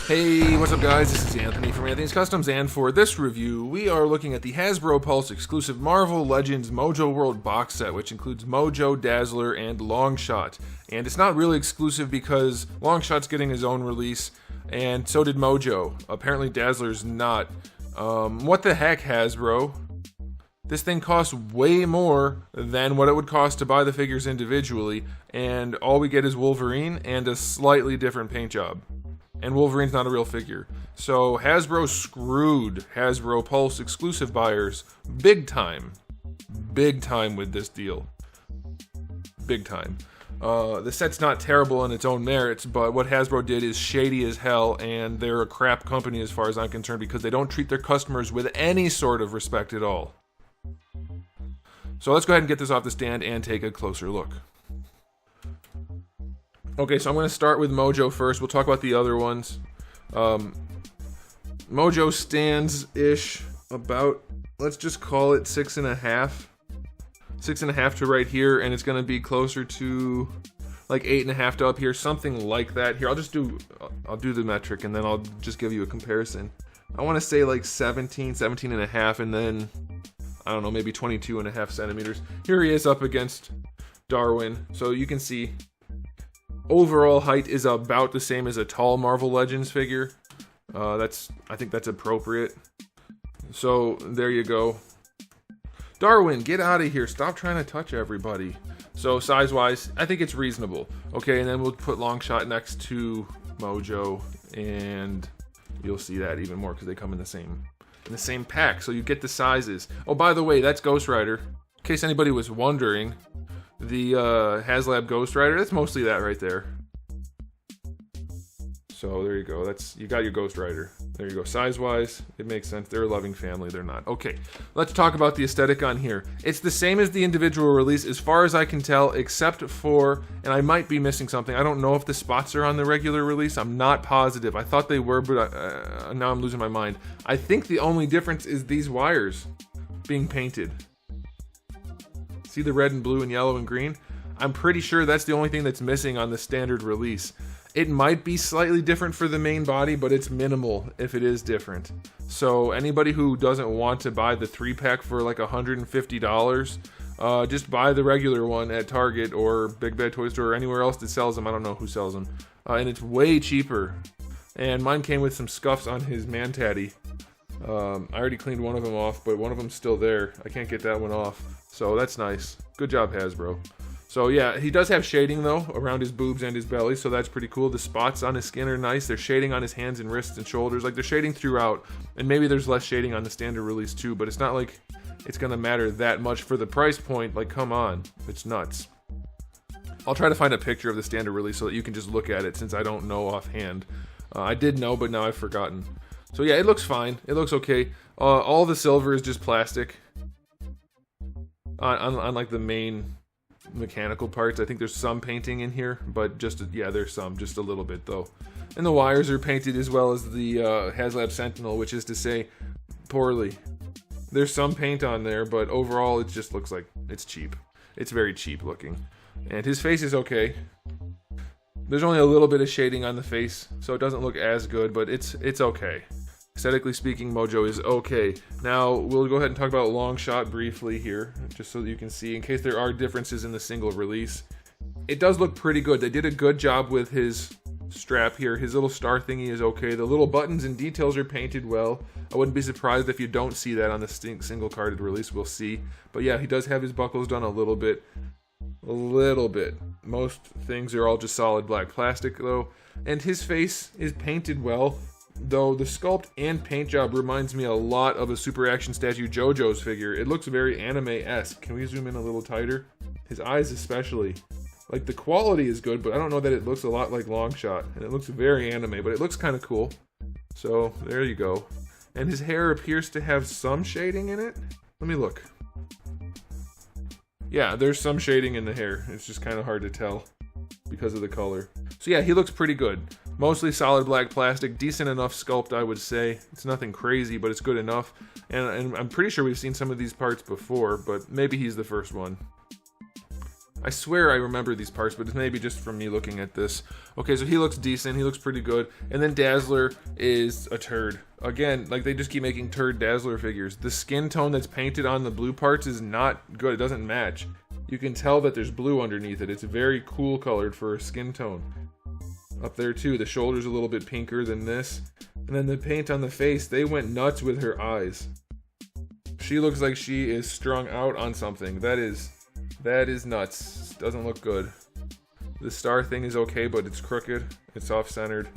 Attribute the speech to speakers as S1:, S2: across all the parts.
S1: Hey, what's up guys? This is Anthony from Anthony's Customs, and for this review, we are looking at the Hasbro Pulse exclusive Marvel Legends MOJO World box set, which includes MOJO, Dazzler, and Longshot. And it's not really exclusive because Longshot's getting his own release, and so did MOJO. Apparently Dazzler's not. What the heck, Hasbro? This thing costs way more than what it would cost to buy the figures individually, and all we get is Wolverine and a slightly different paint job. And Wolverine's not a real figure. So Hasbro screwed Hasbro Pulse exclusive buyers big time. Big time with this deal. Big time. The set's not terrible in its own merits, but what Hasbro did is shady as hell, and they're a crap company as far as I'm concerned because they don't treat their customers with any sort of respect at all. So let's go ahead and get this off the stand and take a closer look. Okay, so I'm going to start with MOJO first. We'll talk about the other ones. MOJO stands-ish about, let's just call it 6.5. 6.5 to right here, and it's going to be closer to like 8.5 to up here, something like that. Here, I'll do the metric, and then I'll just give you a comparison. I want to say like 17.5, and then, I don't know, maybe 22.5 centimeters. Here he is up against Darwin, so you can see overall height is about the same as a tall Marvel Legends figure. I think that's appropriate. So there you go. Darwin, get out of here. Stop trying to touch everybody. So size-wise, I think it's reasonable. Okay, and then we'll put Longshot next to MOJO, and you'll see that even more because they come in the same pack. So you get the sizes. Oh, by the way, that's Ghost Rider. In case anybody was wondering. The HasLab Ghost Rider, that's mostly that right there. So there you go, you got your Ghost Rider. There you go, size-wise, it makes sense. They're a loving family, they're not. Okay, let's talk about the aesthetic on here. It's the same as the individual release as far as I can tell, except for, and I might be missing something, I don't know if the spots are on the regular release, I'm not positive. I thought they were, but now I'm losing my mind. I think the only difference is these wires being painted. See the red and blue and yellow and green? I'm pretty sure that's the only thing that's missing on the standard release. It might be slightly different for the main body, but it's minimal if it is different. So anybody who doesn't want to buy the 3-pack for like $150, just buy the regular one at Target or Big Bad Toy Store or anywhere else that sells them. I don't know who sells them. And it's way cheaper. And mine came with some scuffs on his Man-Tatty. I already cleaned one of them off, but one of them's still there. I can't get that one off. So that's nice. Good job, Hasbro. So yeah, he does have shading though around his boobs and his belly, so that's pretty cool. The spots on his skin are nice. They're shading on his hands and wrists and shoulders. Like, they're shading throughout. And maybe there's less shading on the standard release too, but it's not like it's gonna matter that much for the price point. Like, come on. It's nuts. I'll try to find a picture of the standard release so that you can just look at it, since I don't know offhand. I did know, but now I've forgotten. So yeah, it looks fine. It looks okay. All the silver is just plastic. On like the main mechanical parts, I think there's some painting in here, but yeah, there's some, just a little bit though. And the wires are painted as well as the HasLab Sentinel, which is to say, poorly. There's some paint on there, but overall it just looks like it's cheap. It's very cheap looking. And his face is okay. There's only a little bit of shading on the face, so it doesn't look as good, but it's okay. Aesthetically speaking, MOJO is okay. Now, we'll go ahead and talk about Longshot briefly here, just so that you can see, in case there are differences in the single release. It does look pretty good. They did a good job with his strap here. His little star thingy is okay. The little buttons and details are painted well. I wouldn't be surprised if you don't see that on the single carded release. We'll see. But yeah, he does have his buckles done a little bit. A little bit. Most things are all just solid black plastic though. And his face is painted well. Though the sculpt and paint job reminds me a lot of a Super Action Statue JoJo's figure. It looks very anime-esque. Can we zoom in a little tighter? His eyes especially. Like, the quality is good, but I don't know that it looks a lot like Longshot. And it looks very anime, but it looks kind of cool. So, there you go. And his hair appears to have some shading in it. Let me look. Yeah, there's some shading in the hair. It's just kind of hard to tell because of the color. So yeah, he looks pretty good. Mostly solid black plastic, decent enough sculpt, I would say. It's nothing crazy, but it's good enough. And I'm pretty sure we've seen some of these parts before, but maybe he's the first one. I swear I remember these parts, but it's maybe just from me looking at this. Okay, so he looks decent. He looks pretty good. And then Dazzler is a turd. Again, like they just keep making turd Dazzler figures. The skin tone that's painted on the blue parts is not good. It doesn't match. You can tell that there's blue underneath it. It's very cool colored for a skin tone. Up there too, the shoulder's a little bit pinker than this. And then the paint on the face, they went nuts with her eyes. She looks like she is strung out on something. That is nuts. Doesn't look good. The star thing is okay, but it's crooked. It's off-centered.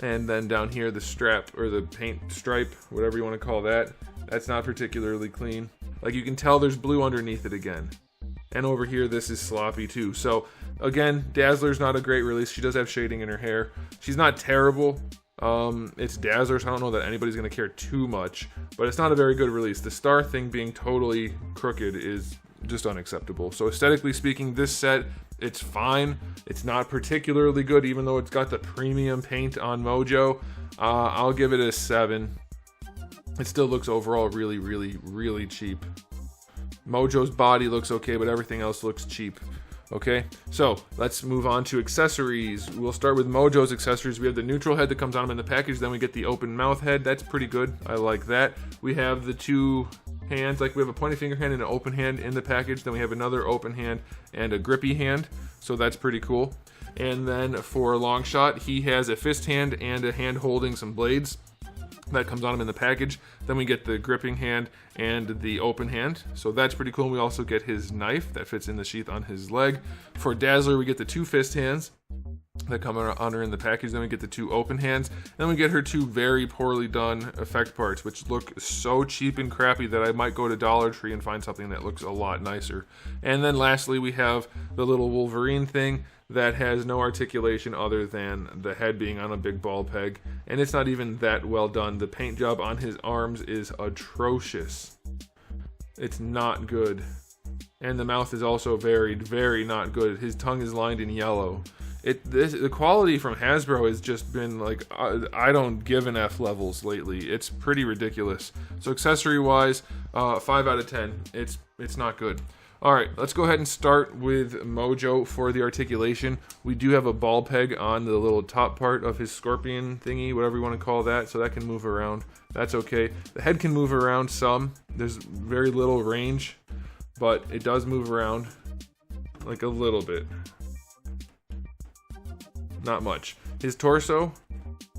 S1: And then down here, the strap, or the paint stripe, whatever you want to call that, that's not particularly clean. Like, you can tell there's blue underneath it again. And over here, this is sloppy too. So, again, Dazzler's not a great release. She does have shading in her hair. She's not terrible. It's Dazzler, so I don't know that anybody's going to care too much. But it's not a very good release. The star thing being totally crooked is just unacceptable. So aesthetically speaking, this set, it's fine. It's not particularly good, even though it's got the premium paint on MOJO. I'll give it a 7. It still looks overall really, really, really cheap. MOJO's body looks okay, but everything else looks cheap. Okay, so let's move on to accessories. We'll start with MOJO's accessories. We have the neutral head that comes on them in the package. Then we get the open mouth head. That's pretty good. I like that. We have the 2 hands, like we have a pointy finger hand and an open hand in the package. Then we have another open hand and a grippy hand. So that's pretty cool. And then for Longshot, he has a fist hand and a hand holding some blades. That comes on him in the package. Then we get the gripping hand and the open hand. So that's pretty cool. We also get his knife that fits in the sheath on his leg. For Dazzler, we get the 2 fist hands that come on her in the package. Then we get the 2 open hands. Then we get her 2 very poorly done effect parts, which look so cheap and crappy that I might go to Dollar Tree and find something that looks a lot nicer. And then lastly, we have the little Wolverine thing that has no articulation other than the head being on a big ball peg, and it's not even that well done. The paint job on his arms is atrocious. It's not good. And the mouth is also very, very not good. His tongue is lined in yellow. The quality from Hasbro has just been like, I don't give an F levels lately. It's pretty ridiculous. So accessory wise, 5 out of 10. It's not good. Alright, let's go ahead and start with MOJO for the articulation. We do have a ball peg on the little top part of his scorpion thingy, whatever you want to call that, so that can move around. That's okay. The head can move around some. There's very little range, but it does move around like a little bit. Not much. His torso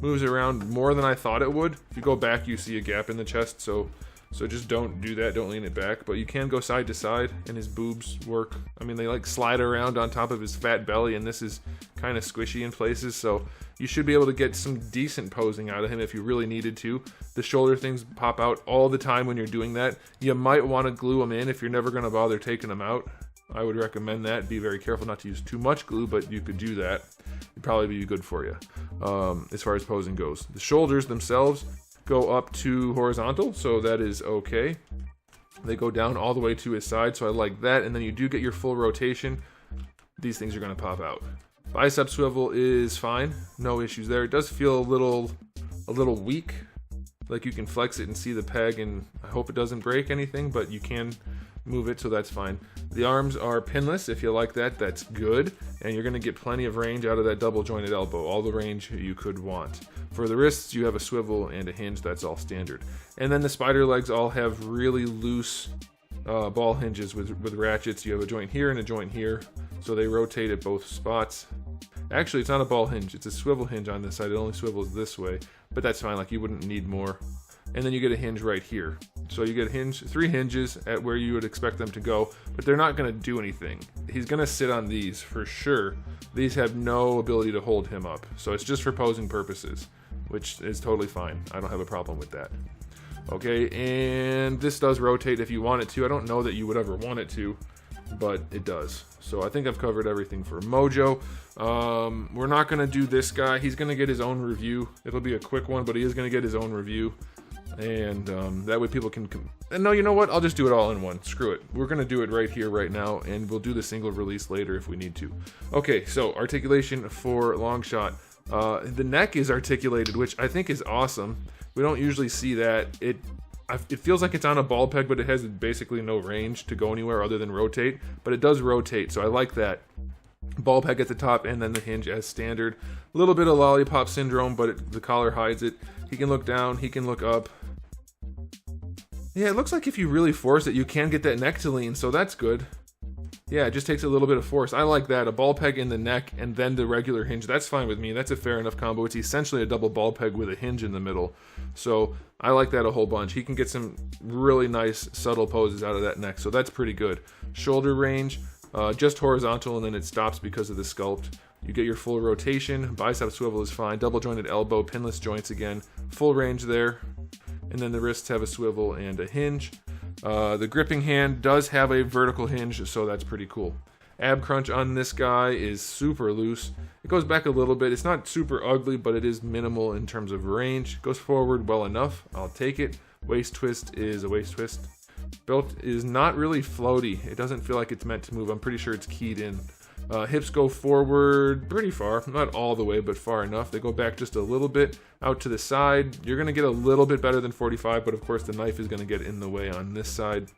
S1: moves around more than I thought it would. If you go back, you see a gap in the chest, so just don't do that. Don't lean it back. But you can go side to side, and his boobs work. I mean, they like slide around on top of his fat belly, and this is kind of squishy in places, so you should be able to get some decent posing out of him if you really needed to. The shoulder things pop out all the time when you're doing that. You might want to glue them in if you're never going to bother taking them out. I would recommend that. Be very careful not to use too much glue, but you could do that. It'd probably be good for you as far as posing goes. The shoulders themselves go up to horizontal, so that is okay. They go down all the way to his side, so I like that. And then you do get your full rotation. These things are going to pop out. Bicep swivel is fine. No issues there. It does feel a little weak. Like you can flex it and see the peg, and I hope it doesn't break anything, but you can move it, so that's fine. The arms are pinless. If you like that, that's good, and you're going to get plenty of range out of that double jointed elbow, all the range you could want. For the wrists, you have a swivel and a hinge. That's all standard. And then the spider legs all have really loose ball hinges with ratchets. You have a joint here and a joint here, so they rotate at both spots. Actually, it's not a ball hinge, it's a swivel hinge on this side. It only swivels this way, but that's fine. Like, you wouldn't need more. And then you get a hinge right here. So you get a hinge, 3 hinges at where you would expect them to go, but they're not going to do anything. He's going to sit on these for sure. These have no ability to hold him up. So it's just for posing purposes, which is totally fine. I don't have a problem with that. Okay, and this does rotate if you want it to. I don't know that you would ever want it to, but it does. So I think I've covered everything for MOJO. We're not going to do this guy. He's going to get his own review. It'll be a quick one, but he is going to get his own review. And that way people can... And no, you know what? I'll just do it all in one. Screw it. We're going to do it right here, right now, and we'll do the single release later if we need to. Okay, so articulation for Longshot. The neck is articulated, which I think is awesome. We don't usually see that. it feels like it's on a ball peg, but it has basically no range to go anywhere other than rotate. But it does rotate, so I like that. Ball peg at the top and then the hinge as standard. A little bit of lollipop syndrome, but the collar hides it. He can look down, he can look up. Yeah, it looks like if you really force it, you can get that neck to lean, so that's good. Yeah, it just takes a little bit of force. I like that. A ball peg in the neck and then the regular hinge. That's fine with me. That's a fair enough combo. It's essentially a double ball peg with a hinge in the middle. So I like that a whole bunch. He can get some really nice subtle poses out of that neck, so that's pretty good. Shoulder range, just horizontal, and then it stops because of the sculpt. You get your full rotation. Bicep swivel is fine. Double jointed elbow, pinless joints again. Full range there. And then the wrists have a swivel and a hinge. The gripping hand does have a vertical hinge, so that's pretty cool. Ab crunch on this guy is super loose. It goes back a little bit. It's not super ugly, but it is minimal in terms of range. Goes forward well enough. I'll take it. Waist twist is a waist twist. Belt is not really floaty. It doesn't feel like it's meant to move. I'm pretty sure it's keyed in. Hips go forward pretty far, not all the way, but far enough. They go back just a little bit out to the side. You're going to get a little bit better than 45, but of course the knife is going to get in the way on this side.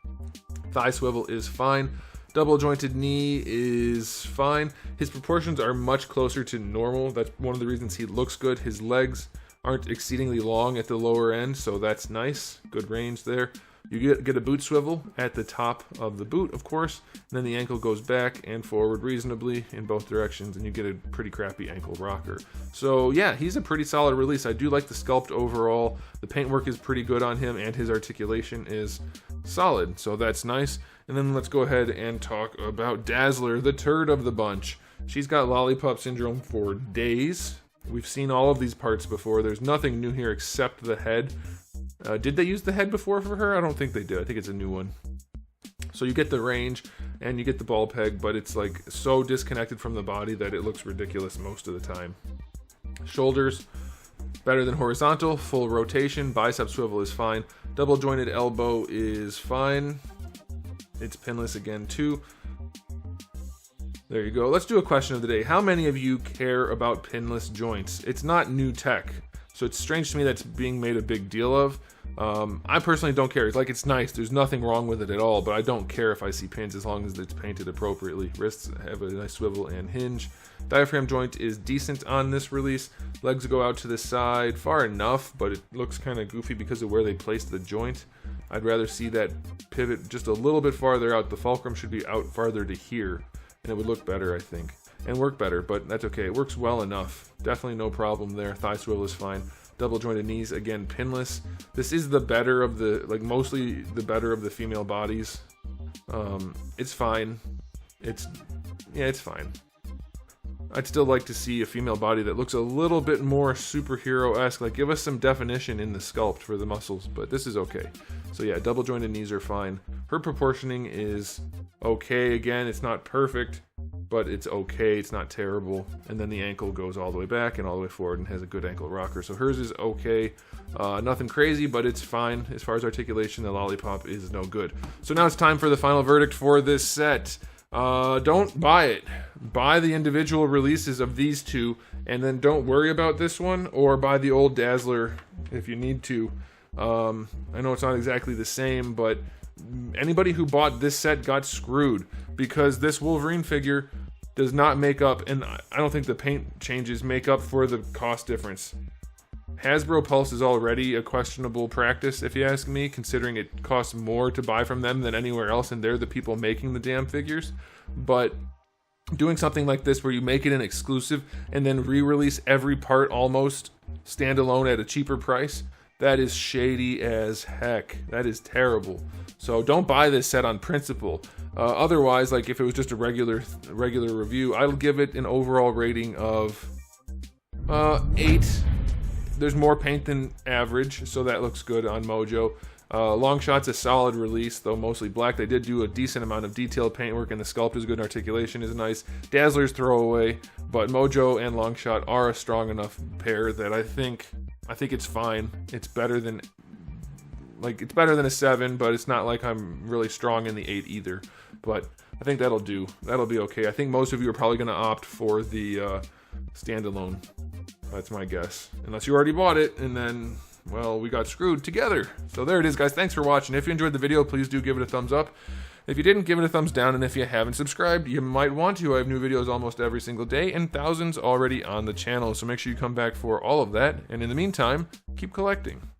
S1: Thigh swivel is fine. Double jointed knee is fine. His proportions are much closer to normal. That's one of the reasons he looks good. His legs aren't exceedingly long at the lower end, so that's nice. Good range there. You get a boot swivel at the top of the boot, of course, and then the ankle goes back and forward reasonably in both directions, and you get a pretty crappy ankle rocker. So yeah, he's a pretty solid release. I do like the sculpt overall. The paintwork is pretty good on him, and his articulation is solid, so that's nice. And then let's go ahead and talk about Dazzler, the turd of the bunch. She's got lollipop syndrome for days. We've seen all of these parts before. There's nothing new here except the head. Did they use the head before for her? I don't think they did. I think it's a new one. So you get the range and you get the ball peg, but it's like so disconnected from the body that it looks ridiculous most of the time. Shoulders, better than horizontal. Full rotation. Bicep swivel is fine. Double jointed elbow is fine. It's pinless again too. There you go. Let's do a question of the day. How many of you care about pinless joints? It's not new tech, so it's strange to me that's being made a big deal of. I personally don't care. It's like, it's nice. There's nothing wrong with it at all, but I don't care if I see pins as long as it's painted appropriately. Wrists have a nice swivel and hinge. Diaphragm joint is decent on this release. Legs go out to the side far enough, but it looks kind of goofy because of where they placed the joint. I'd rather see that pivot just a little bit farther out. The fulcrum should be out farther to here, and it would look better, I think, and work better, but that's okay. It works well enough. Definitely no problem there. Thigh swivel is fine. Double jointed knees, again, pinless. This is the better of the, like, mostly the better of the female bodies. It's fine. It's fine. I'd still like to see a female body that looks a little bit more superhero-esque. Like, give us some definition in the sculpt for the muscles, but this is okay. So yeah, double jointed knees are fine. Her proportioning is okay. Again, it's not perfect, but it's okay. It's not terrible. And then the ankle goes all the way back and all the way forward and has a good ankle rocker. So hers is okay. Nothing crazy, but it's fine. As far as articulation, the lollipop is no good. So now it's time for the final verdict for this set. Don't buy it. Buy the individual releases of these two, and then don't worry about this one, or buy the old Dazzler if you need to. I know it's not exactly the same, but anybody who bought this set got screwed, because this Wolverine figure does not make up, and I don't think the paint changes make up for the cost difference. Hasbro Pulse is already a questionable practice, if you ask me, considering it costs more to buy from them than anywhere else, and they're the people making the damn figures. But doing something like this where you make it an exclusive and then re-release every part almost standalone at a cheaper price, that is shady as heck. That is terrible. So don't buy this set on principle. Otherwise, like if it was just a regular review, I'll give it an overall rating of 8. There's more paint than average, so that looks good on MOJO. Longshot's a solid release, though mostly black. They did do a decent amount of detailed paintwork, and the sculpt is good, and articulation is nice. Dazzler's throwaway, but MOJO and Longshot are a strong enough pair that I think it's fine. It's better than a 7, but it's not like I'm really strong in the 8 either. But I think that'll do. That'll be okay. I think most of you are probably going to opt for the standalone. That's my guess. Unless you already bought it, and then well, we got screwed together. So there it is, guys. Thanks for watching. If you enjoyed the video, please do give it a thumbs up. If you didn't, give it a thumbs down, and if you haven't subscribed, you might want to. I have new videos almost every single day, and thousands already on the channel, so make sure you come back for all of that. And in the meantime, keep collecting.